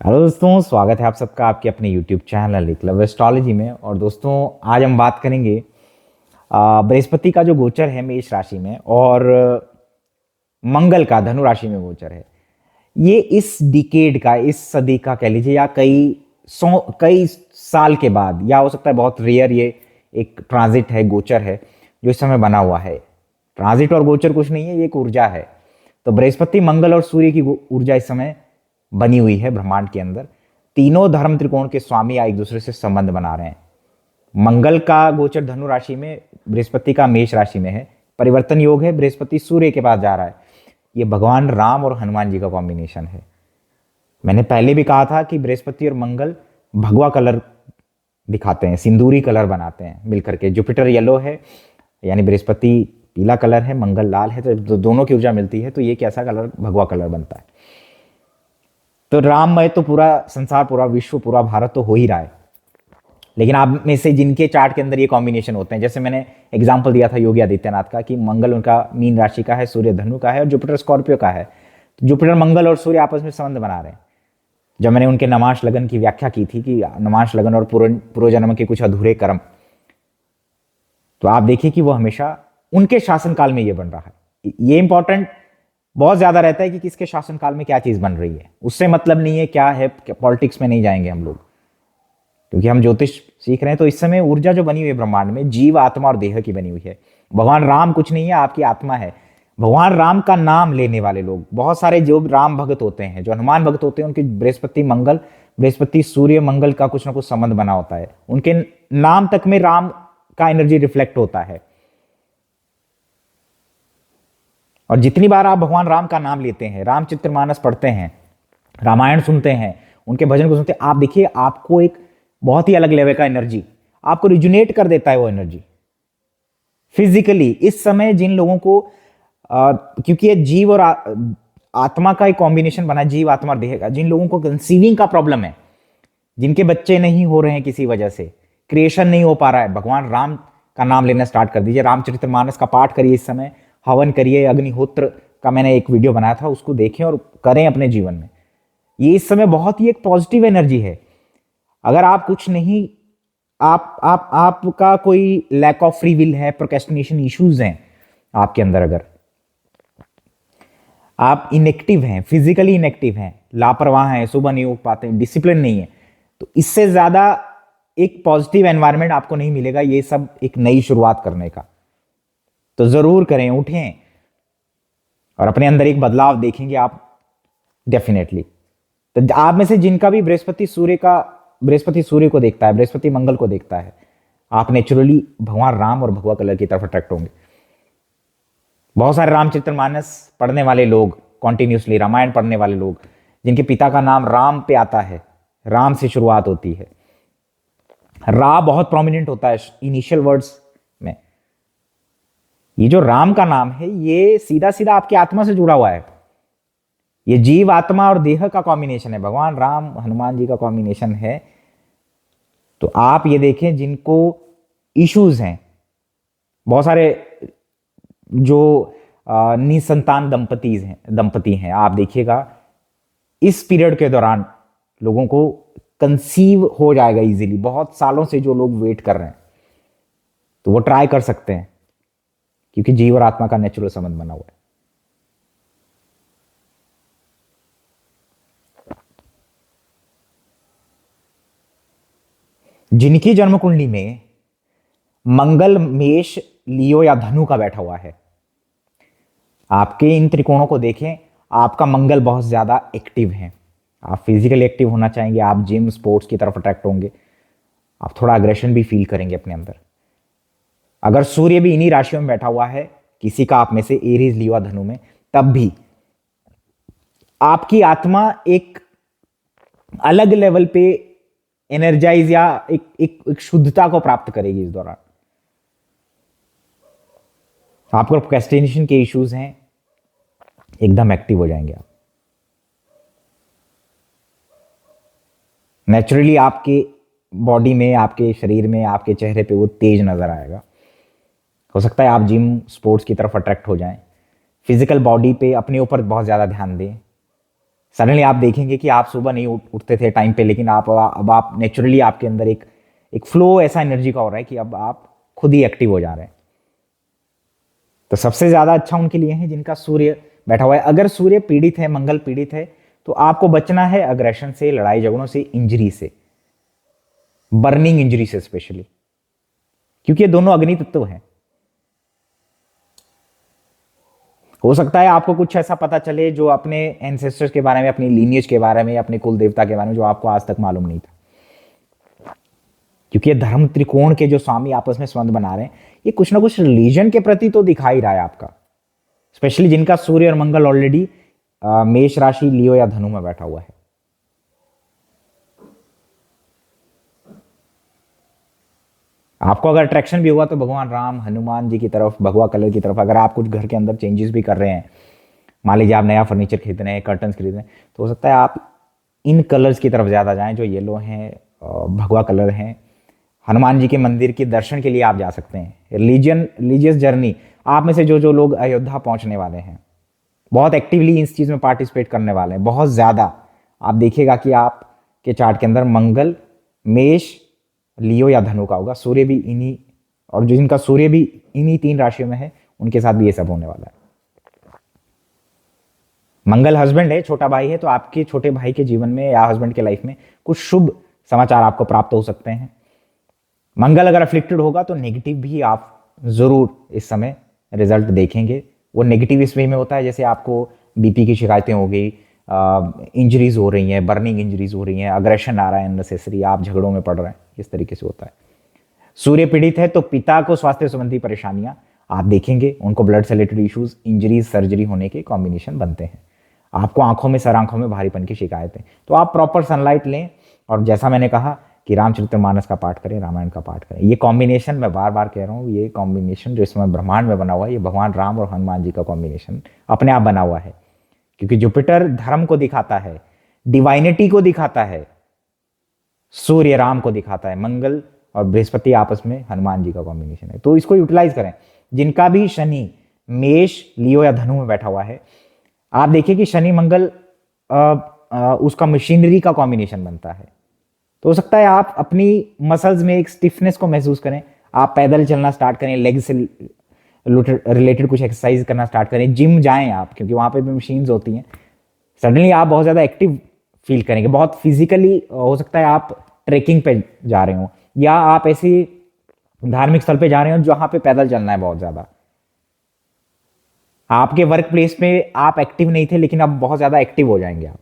Hello दोस्तों, स्वागत है आप सबका आपके अपने YouTube चैनल एकलव्य एस्ट्रोलॉजी में। और दोस्तों, आज हम बात करेंगे बृहस्पति का जो गोचर है मेष राशि में, और मंगल का धनु राशि में गोचर है। ये इस डिकेड का, इस सदी का कह लीजिए, या कई साल के बाद, या हो सकता है बहुत रेयर, ये एक ट्रांजिट है, गोचर है जो इस समय बना हुआ है। ट्रांजिट और गोचर कुछ नहीं है, ये एक ऊर्जा है। तो बृहस्पति, मंगल और सूर्य की ऊर्जा इस समय बनी हुई है ब्रह्मांड के अंदर। तीनों धर्म त्रिकोण के स्वामी एक दूसरे से संबंध बना रहे हैं। मंगल का गोचर धनु राशि में, बृहस्पति का मेष राशि में है। परिवर्तन योग है, बृहस्पति सूर्य के पास जा रहा है। ये भगवान राम और हनुमान जी का कॉम्बिनेशन है। मैंने पहले भी कहा था कि बृहस्पति और मंगल भगवा कलर दिखाते हैं, सिंदूरी कलर बनाते हैं मिलकर के। जुपिटर येलो है, यानी बृहस्पति पीला कलर है, मंगल लाल है, तो दोनों की ऊर्जा मिलती है तो ये कैसा कलर, भगवा कलर बनता है। तो राममय तो पूरा संसार, पूरा विश्व, पूरा भारत तो हो ही रहा है। लेकिन आप में से जिनके चार्ट के अंदर ये कॉम्बिनेशन होते हैं, जैसे मैंने एग्जांपल दिया था योगी आदित्यनाथ का, कि मंगल उनका मीन राशि का है, सूर्य धनु का है और जुपिटर स्कॉर्पियो का है। तो जुपिटर, मंगल और सूर्य आपस में संबंध बना रहे हैं। जब मैंने उनके नमांश लगन की व्याख्या की थी कि नमांश लगन और पूर्व जन्म के कुछ अधूरे कर्म, तो आप देखिए कि वो हमेशा उनके शासनकाल में ये बन रहा है। ये इंपॉर्टेंट बहुत ज्यादा रहता है कि किसके शासनकाल में क्या चीज बन रही है। उससे मतलब नहीं है क्या है, पॉलिटिक्स में नहीं जाएंगे हम लोग, क्योंकि हम ज्योतिष सीख रहे हैं। तो इस समय ऊर्जा जो बनी हुई है ब्रह्मांड में, जीव, आत्मा और देह की बनी हुई है। भगवान राम कुछ नहीं है, आपकी आत्मा है। भगवान राम का नाम लेने वाले लोग, बहुत सारे जो राम भक्त होते हैं, जो हनुमान भक्त होते हैं, उनके बृहस्पति मंगल, बृहस्पति सूर्य मंगल का कुछ ना कुछ संबंध बना होता है। उनके नाम तक में राम का एनर्जी रिफ्लेक्ट होता है। और जितनी बार आप भगवान राम का नाम लेते हैं, रामचरितमानस पढ़ते हैं, रामायण सुनते हैं, उनके भजन को सुनते हैं, आप देखिए आपको एक बहुत ही अलग लेवल का एनर्जी आपको रिजुनेट कर देता है। वो एनर्जी फिजिकली इस समय जिन लोगों को क्योंकि ये जीव और आत्मा का एक कॉम्बिनेशन बना है, जीव, आत्मा और देह का। जिन लोगों को कंसीविंग का प्रॉब्लम है, जिनके बच्चे नहीं हो रहे हैं, किसी वजह से क्रिएशन नहीं हो पा रहा है, भगवान राम का नाम लेना स्टार्ट कर दीजिए। रामचरितमानस का पाठ करिए, इस समय हवन करिए। अग्निहोत्र का मैंने एक वीडियो बनाया था, उसको देखें और करें अपने जीवन में। ये इस समय बहुत ही एक पॉजिटिव एनर्जी है। अगर आप कुछ नहीं, आपका कोई लैक ऑफ फ्री विल है, प्रोक्रेस्टिनेशन इश्यूज हैं आपके अंदर, अगर आप इनएक्टिव हैं, फिजिकली इनएक्टिव हैं, लापरवाह हैं, सुबह नहीं उठ पाते हैं, डिसिप्लिन नहीं है, तो इससे ज्यादा एक पॉजिटिव एनवायरनमेंट आपको नहीं मिलेगा ये सब एक नई शुरुआत करने का। तो जरूर करें, उठें और अपने अंदर एक बदलाव देखेंगे आप डेफिनेटली। तो आप में से जिनका भी बृहस्पति सूर्य को देखता है, बृहस्पति मंगल को देखता है, आप नेचुरली भगवान राम और भगवा कलर की तरफ अट्रैक्ट होंगे। बहुत सारे रामचरितमानस पढ़ने वाले लोग, कॉन्टिन्यूसली रामायण पढ़ने वाले लोग, जिनके पिता का नाम राम पे आता है, राम से शुरुआत होती है, रा बहुत प्रोमिनेंट होता है इनिशियल वर्ड्स में। ये जो राम का नाम है, ये सीधा सीधा आपकी आत्मा से जुड़ा हुआ है। ये जीव, आत्मा और देह का कॉम्बिनेशन है, भगवान राम हनुमान जी का कॉम्बिनेशन है। तो आप ये देखें, जिनको इश्यूज हैं, बहुत सारे जो निसंतान दंपति हैं, आप देखिएगा इस पीरियड के दौरान लोगों को कंसीव हो जाएगा इजीली। बहुत सालों से जो लोग वेट कर रहे हैं, तो वो ट्राई कर सकते हैं, क्योंकि जीव और आत्मा का नेचुरल संबंध बना हुआ है। जिनकी जन्म कुंडली में मंगल मेष, लियो या धनु का बैठा हुआ है, आपके इन त्रिकोणों को देखें, आपका मंगल बहुत ज्यादा एक्टिव है। आप फिजिकली एक्टिव होना चाहेंगे, आप जिम, स्पोर्ट्स की तरफ अट्रैक्ट होंगे, आप थोड़ा अग्रेशन भी फील करेंगे अपने अंदर। अगर सूर्य भी इन्हीं राशियों में बैठा हुआ है, किसी का आप में से एरीज, लियो, धनु में, तब भी आपकी आत्मा एक अलग लेवल पे एनर्जाइज या एक शुद्धता को प्राप्त करेगी इस दौरान। आपको प्रोक्रेस्टिनेशन के इश्यूज हैं, एकदम एक्टिव हो जाएंगे आप। नेचुरली आपके बॉडी में, आपके शरीर में, आपके चेहरे पे वो तेज नजर आएगा। हो सकता है आप जिम, स्पोर्ट्स की तरफ अट्रैक्ट हो जाएं। फिजिकल बॉडी पे अपने ऊपर बहुत ज़्यादा ध्यान दें, सडनली आप देखेंगे कि आप सुबह नहीं उठते थे टाइम पे, लेकिन अब आप नेचुरली आपके अंदर एक एक फ्लो ऐसा एनर्जी का हो रहा है कि अब आप खुद ही एक्टिव हो जा रहे हैं। तो सबसे ज्यादा अच्छा उनके लिए है जिनका सूर्य बैठा हुआ है। अगर सूर्य पीड़ित है, मंगल पीड़ित है, तो आपको बचना है अग्रेशन से, लड़ाई झगड़ों से, इंजरी से, बर्निंग इंजरी से स्पेशली, क्योंकि ये दोनों अग्नि तत्व हैं। हो सकता है आपको कुछ ऐसा पता चले जो अपने एंसेस्टर्स के बारे में, अपनी लीनियज के बारे में, अपने कुल देवता के बारे में, जो आपको आज तक मालूम नहीं था, क्योंकि ये धर्म त्रिकोण के जो स्वामी आपस में संबंध बना रहे हैं, ये कुछ ना कुछ रिलीजन के प्रति तो दिखा ही रहा है आपका, स्पेशली जिनका सूर्य और मंगल ऑलरेडी मेष राशि, लियो या धनु में बैठा हुआ है। आपको अगर अट्रैक्शन भी हुआ तो भगवान राम, हनुमान जी की तरफ, भगवा कलर की तरफ। अगर आप कुछ घर के अंदर चेंजेस भी कर रहे हैं, मान लीजिए आप नया फर्नीचर खरीद रहे हैं, कर्टन्स खरीद रहे हैं, तो हो सकता है आप इन कलर्स की तरफ ज़्यादा जाएं, जो येलो हैं, भगवा कलर हैं। हनुमान जी के मंदिर के दर्शन के लिए आप जा सकते हैं। रिलीजियस जर्नी, आप में से जो जो लोग अयोध्या पहुंचने वाले हैं, बहुत एक्टिवली इस चीज़ में पार्टिसिपेट करने वाले हैं, बहुत ज़्यादा, आप देखिएगा कि आपके चार्ट के अंदर मंगल मेष, लियो या धनु का होगा। सूर्य भी इन्हीं, और जिनका सूर्य भी इन्हीं 3 राशियों में है, उनके साथ भी ये सब होने वाला है। मंगल हस्बैंड है, छोटा भाई है, तो आपके छोटे भाई के जीवन में या हस्बैंड के लाइफ में कुछ शुभ समाचार आपको प्राप्त हो सकते हैं। मंगल अगर अफ्लिक्टेड होगा तो नेगेटिव भी आप जरूर इस समय रिजल्ट देखेंगे। वो नेगेटिव इस वे में होता है जैसे आपको बीपी की शिकायतें हो गई, इंजरीज हो रही हैं, बर्निंग इंजरीज हो रही हैं, अग्रेशन आ रहा है अननेसेसरी, आप झगड़ों में पड़ रहे हैं, इस तरीके से होता है। सूर्य पीड़ित है तो पिता को स्वास्थ्य संबंधी परेशानियां आप देखेंगे, उनको ब्लड से रिलेटेड इश्यूज, इंजरीज, सर्जरी होने के कॉम्बिनेशन बनते हैं। आपको आंखों में, सर आंखों में भारीपन की शिकायतें, तो आप प्रॉपर सनलाइट लें, और जैसा मैंने कहा कि रामचरितमानस का पाठ करें, रामायण का पाठ करें। ये कॉम्बिनेशन मैं बार बार कह रहा हूँ, ये कॉम्बिनेशन जो इसमें ब्रह्मांड में बना हुआ है, ये भगवान राम और हनुमान जी का कॉम्बिनेशन अपने आप बना हुआ है, क्योंकि जुपिटर धर्म को दिखाता है, डिवाइनिटी को दिखाता है, सूर्य राम को दिखाता है, मंगल और बृहस्पति आपस में हनुमान जी का कॉम्बिनेशन है। तो इसको यूटिलाइज करें। जिनका भी शनि मेष, लियो या धनु में बैठा हुआ है, आप देखिए कि शनि मंगल उसका मशीनरी का कॉम्बिनेशन बनता है। तो हो सकता है आप अपनी मसल्स में एक स्टिफनेस को महसूस करें, आप पैदल चलना स्टार्ट करें, लेग से रिलेटेड कुछ एक्सरसाइज करना स्टार्ट करें, जिम जाएं आप, क्योंकि वहां पे भी मशीन्स होती हैं। सडनली आप बहुत ज़्यादा एक्टिव फील करेंगे, बहुत फिजिकली। हो सकता है आप ट्रेकिंग पे जा रहे हो, या आप ऐसी धार्मिक स्थल पे जा रहे हो जहां पे पैदल चलना है बहुत ज़्यादा। आपके वर्क प्लेस पे आप एक्टिव नहीं थे, लेकिन अब बहुत ज़्यादा एक्टिव हो जाएंगे आप।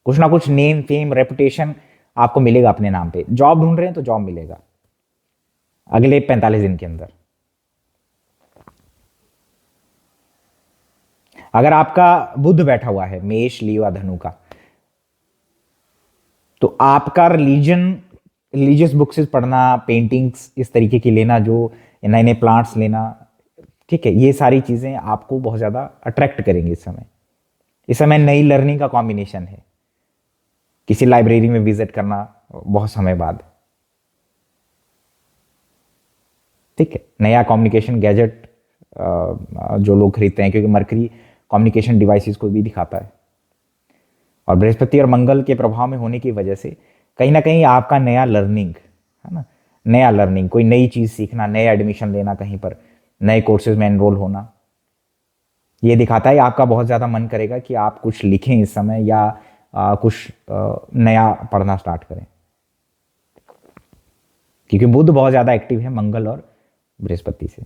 कुछ ना कुछ नेम, फेम, रेपुटेशन आपको मिलेगा अपने नाम पे। जॉब ढूंढ रहे हैं तो जॉब मिलेगा अगले 45 दिन के अंदर। अगर आपका बुध बैठा हुआ है मेष, लियो या धनु का, तो आपका रिलीजियस बुक्स पढ़ना, पेंटिंग्स इस तरीके की लेना, जो नए नए प्लांट्स लेना, ठीक है, ये सारी चीजें आपको बहुत ज्यादा अट्रैक्ट करेंगी इस समय। इस समय नई लर्निंग का कॉम्बिनेशन है, किसी लाइब्रेरी में विजिट करना बहुत समय बाद, ठीक है, नया कम्युनिकेशन गैजेट जो लोग खरीदते हैं, क्योंकि मरकरी कम्युनिकेशन डिवाइसेस को भी दिखाता है। और बृहस्पति और मंगल के प्रभाव में होने की वजह से कहीं ना कहीं आपका नया लर्निंग, है ना, नया लर्निंग, कोई नई चीज़ सीखना, नए एडमिशन लेना, कहीं पर नए कोर्सेज में एनरोल होना, ये दिखाता है। आपका बहुत ज़्यादा मन करेगा कि आप कुछ लिखें इस समय, या कुछ नया पढ़ना स्टार्ट करें, क्योंकि बुध बहुत ज़्यादा एक्टिव है मंगल और बृहस्पति से।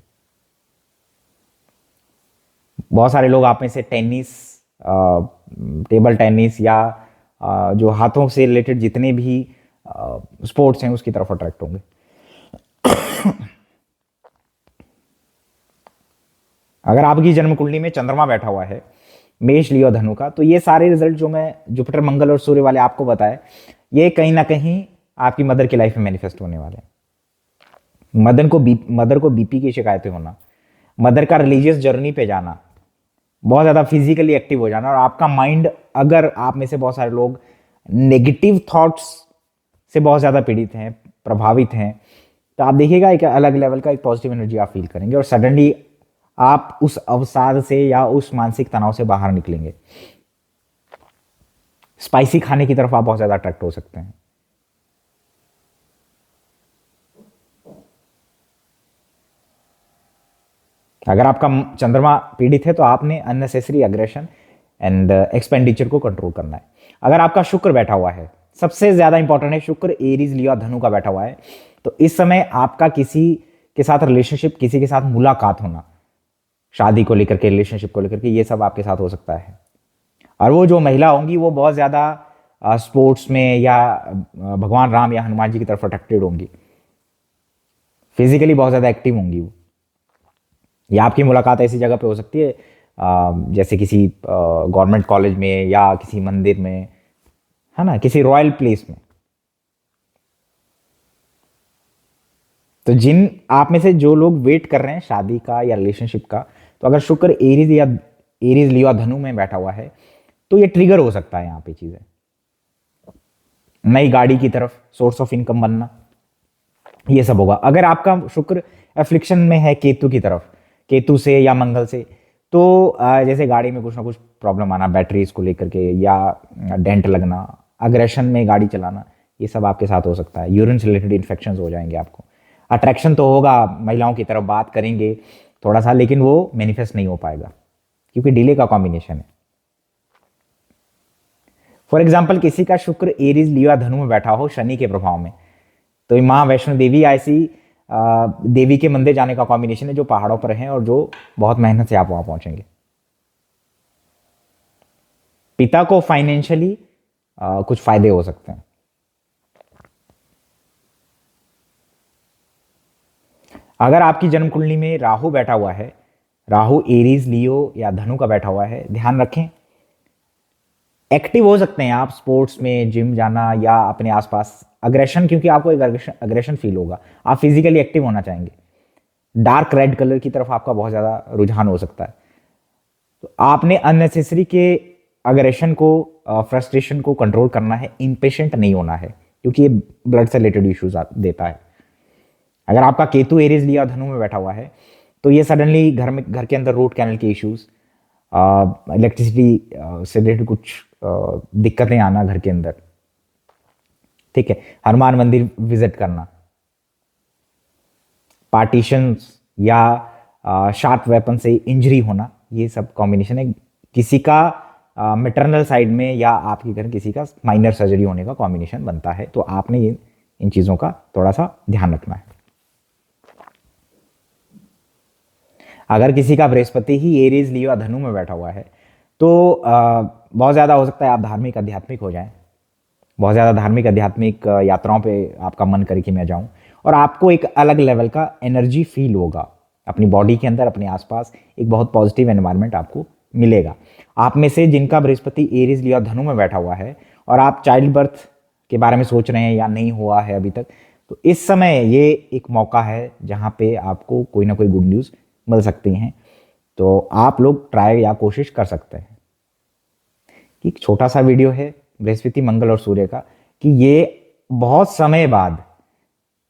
बहुत सारे लोग आप में से टेनिस, टेबल टेनिस, या जो हाथों से रिलेटेड जितने भी स्पोर्ट्स हैं उसकी तरफ अट्रैक्ट होंगे। अगर आपकी जन्म कुंडली में चंद्रमा बैठा हुआ है मेष, लियो, धनु का, तो ये सारे रिजल्ट जो मैं जुपिटर, मंगल और सूर्य वाले आपको बताए, ये कहीं ना कहीं आपकी मदर की लाइफ में मैनिफेस्ट होने वाले हैं। मदर को बीपी की शिकायतें होना, मदर का रिलीजियस जर्नी पे जाना, बहुत ज़्यादा फिजिकली एक्टिव हो जाना, और आपका माइंड, अगर आप में से बहुत सारे लोग नेगेटिव थॉट्स से बहुत ज़्यादा पीड़ित हैं, प्रभावित हैं, तो आप देखिएगा एक अलग लेवल का एक पॉजिटिव एनर्जी आप फील करेंगे, और सडनली आप उस अवसाद से या उस मानसिक तनाव से बाहर निकलेंगे। स्पाइसी खाने की तरफ आप बहुत ज़्यादा अट्रैक्ट हो सकते हैं। अगर आपका चंद्रमा पीड़ित है तो आपने अननेसेसरी अग्रेशन एंड एक्सपेंडिचर को कंट्रोल करना है। अगर आपका शुक्र बैठा हुआ है, सबसे ज़्यादा इंपॉर्टेंट है शुक्र एरीज लियो धनु का बैठा हुआ है, तो इस समय आपका किसी के साथ रिलेशनशिप, किसी के साथ मुलाकात होना, शादी को लेकर के, रिलेशनशिप को लेकर के, ये सब आपके साथ हो सकता है। और वो जो महिला होंगी वो बहुत ज़्यादा स्पोर्ट्स में या भगवान राम या हनुमान जी की तरफ अट्रैक्टेड होंगी, फिजिकली बहुत ज़्यादा एक्टिव होंगी वो। या आपकी मुलाकात ऐसी जगह पे हो सकती है जैसे किसी गवर्नमेंट कॉलेज में या किसी मंदिर में, है ना, किसी रॉयल प्लेस में। तो जिन आप में से जो लोग वेट कर रहे हैं शादी का या रिलेशनशिप का, तो अगर शुक्र एरीज लियो धनु में बैठा हुआ है तो ये ट्रिगर हो सकता है यहाँ पे चीजें। नई गाड़ी की तरफ, सोर्स ऑफ इनकम बनना, ये सब होगा। अगर आपका शुक्र एफ्लिक्शन में है केतु की तरफ, केतु से या मंगल से, तो जैसे गाड़ी में कुछ ना कुछ प्रॉब्लम आना, बैटरीज को लेकर के, या डेंट लगना, अग्रेशन में गाड़ी चलाना, ये सब आपके साथ हो सकता है। यूरिन से रिलेटेड इन्फेक्शन हो जाएंगे आपको। अट्रैक्शन तो होगा, महिलाओं की तरफ बात करेंगे थोड़ा सा, लेकिन वो मैनिफेस्ट नहीं हो पाएगा क्योंकि डिले का कॉम्बिनेशन है। फॉर एग्जाम्पल किसी का शुक्र एरीज लियो धनु में बैठा हो शनि के प्रभाव में, तो माँ वैष्णो देवी ऐसी देवी के मंदिर जाने का कॉम्बिनेशन है जो पहाड़ों पर हैं और जो बहुत मेहनत से आप वहां पहुंचेंगे। पिता को फाइनेंशियली कुछ फायदे हो सकते हैं। अगर आपकी जन्म कुंडली में राहु बैठा हुआ है, राहु एरीज लियो या धनु का बैठा हुआ है, ध्यान रखें एक्टिव हो सकते हैं आप स्पोर्ट्स में, जिम जाना या अपने आसपास अग्रेशन, क्योंकि आपको एक अग्रेशन फील होगा, आप फिजिकली एक्टिव होना चाहेंगे। डार्क रेड कलर की तरफ आपका बहुत ज़्यादा रुझान हो सकता है। तो आपने अननेसेसरी के अग्रेशन को, फ्रस्ट्रेशन को कंट्रोल करना है, इम्पेशेंट नहीं होना है, क्योंकि ये ब्लड से रिलेटेड इश्यूज देता है। अगर आपका केतु एरीज लिया धनु में बैठा हुआ है तो ये सडनली घर के अंदर रूट कैनल के इश्यूज, इलेक्ट्रिसिटी से रिलेटेड कुछ दिक्कतें आना घर के अंदर, ठीक है, हनुमान मंदिर विजिट करना, पार्टीशंस या शार्प वेपन से इंजरी होना, ये सब कॉम्बिनेशन है। किसी का मैटरनल साइड में या आपके घर किसी का माइनर सर्जरी होने का कॉम्बिनेशन बनता है, तो आपने ये इन चीज़ों का थोड़ा सा ध्यान रखना है। अगर किसी का बृहस्पति ही एरीज लियो धनु में बैठा हुआ है तो बहुत ज़्यादा हो सकता है आप धार्मिक आध्यात्मिक हो जाएं, बहुत ज़्यादा धार्मिक आध्यात्मिक यात्राओं पे आपका मन करे कि मैं जाऊं, और आपको एक अलग लेवल का एनर्जी फील होगा अपनी बॉडी के अंदर, अपने आसपास एक बहुत पॉजिटिव एनवायरनमेंट आपको मिलेगा। आप में से जिनका बृहस्पति एरीज लियो धनु में बैठा हुआ है और आप चाइल्ड बर्थ के बारे में सोच रहे हैं या नहीं हुआ है अभी तक, तो इस समय ये एक मौका है जहाँ पे आपको कोई ना कोई गुड न्यूज़ मिल सकती हैं। तो आप लोग ट्राई या कोशिश कर सकते हैं। एक छोटा सा वीडियो है बृहस्पति, मंगल और सूर्य का, कि ये बहुत समय बाद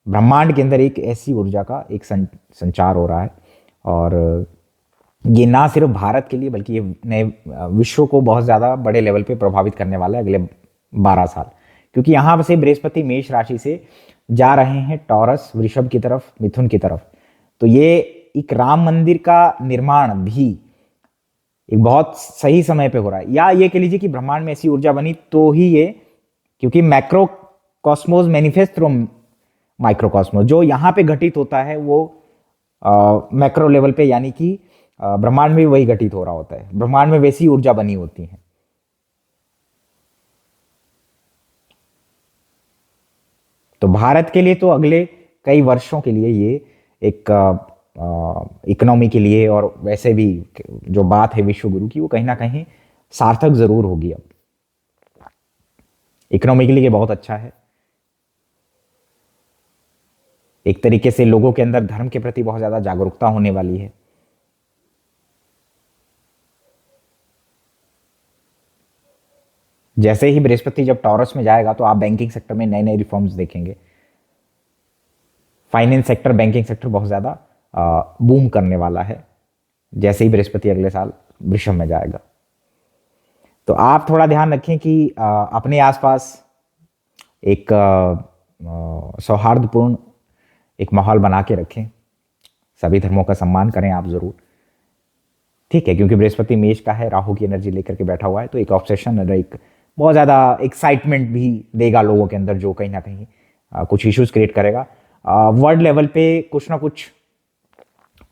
ब्रह्मांड के अंदर एक ऐसी ऊर्जा का एक संचार हो रहा है, और ये ना सिर्फ भारत के लिए बल्कि ये नए विश्व को बहुत ज़्यादा बड़े लेवल पे प्रभावित करने वाला है अगले 12 साल, क्योंकि यहाँ से बृहस्पति मेष राशि से जा रहे हैं टॉरस, वृषभ की तरफ, मिथुन की तरफ। तो ये एक राम मंदिर का निर्माण भी एक बहुत सही समय पे हो रहा है, या ये कह लीजिए कि ब्रह्मांड में ऐसी ऊर्जा बनी तो ही ये, क्योंकि macro Cosmos manifest through micro Cosmos, जो यहाँ पे घटित होता है वो मैक्रो लेवल पे, यानी कि ब्रह्मांड में भी वही घटित हो रहा होता है, ब्रह्मांड में वैसी ऊर्जा बनी होती है। तो भारत के लिए तो अगले कई वर्षों के लिए ये एक इकोनॉमी के लिए और वैसे भी जो बात है विश्व गुरु की, वो कहीं ना कहीं सार्थक जरूर होगी। अब इकोनॉमी के लिए बहुत अच्छा है, एक तरीके से लोगों के अंदर धर्म के प्रति बहुत ज्यादा जागरूकता होने वाली है। जैसे ही बृहस्पति जब टॉरस में जाएगा तो आप बैंकिंग सेक्टर में नए नए रिफॉर्म्स देखेंगे। फाइनेंस सेक्टर, बैंकिंग सेक्टर बहुत ज़्यादा बूम करने वाला है जैसे ही बृहस्पति अगले साल वृषभ में जाएगा। तो आप थोड़ा ध्यान रखें कि अपने आसपास एक सौहार्दपूर्ण एक माहौल बना के रखें, सभी धर्मों का सम्मान करें आप ज़रूर, ठीक है, क्योंकि बृहस्पति मेष का है, राहु की एनर्जी लेकर के बैठा हुआ है, तो एक ऑब्सेशन और एक बहुत ज़्यादा एक्साइटमेंट भी देगा लोगों के अंदर, जो कहीं ना कहीं कुछ इश्यूज क्रिएट करेगा। वर्ल्ड लेवल पे कुछ ना कुछ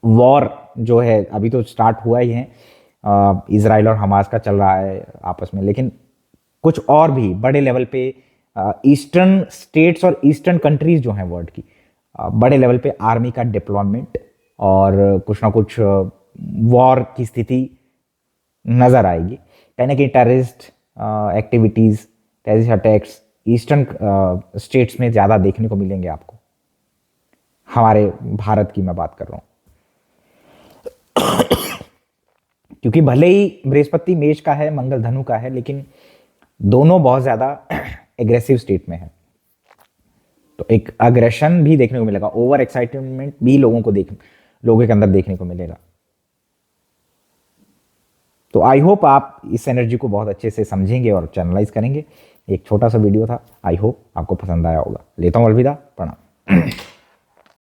वॉर जो है अभी तो स्टार्ट हुआ ही है, इजराइल और हमास का चल रहा है आपस में, लेकिन कुछ और भी बड़े लेवल पे ईस्टर्न स्टेट्स और ईस्टर्न कंट्रीज जो हैं वर्ल्ड की, बड़े लेवल पे आर्मी का डिप्लॉयमेंट और कुछ ना कुछ वॉर की स्थिति नज़र आएगी। कहीं ना कहीं terrorist activities, terrorist attacks eastern states में ज़्यादा देखने को मिलेंगे आपको, हमारे भारत की मैं बात कर रहा हूँ। क्योंकि भले ही बृहस्पति मेष का है, मंगल धनु का है, लेकिन दोनों बहुत ज़्यादा एग्रेसिव स्टेट में है, तो एक अग्रेशन भी देखने को मिलेगा, ओवर एक्साइटमेंट भी लोगों के अंदर देखने को मिलेगा। तो आई होप आप इस एनर्जी को बहुत अच्छे से समझेंगे और चैनलाइज करेंगे। एक छोटा सा वीडियो था, आई होप आपको पसंद आया होगा। लेता हूँ, अलविदा, प्रणाम।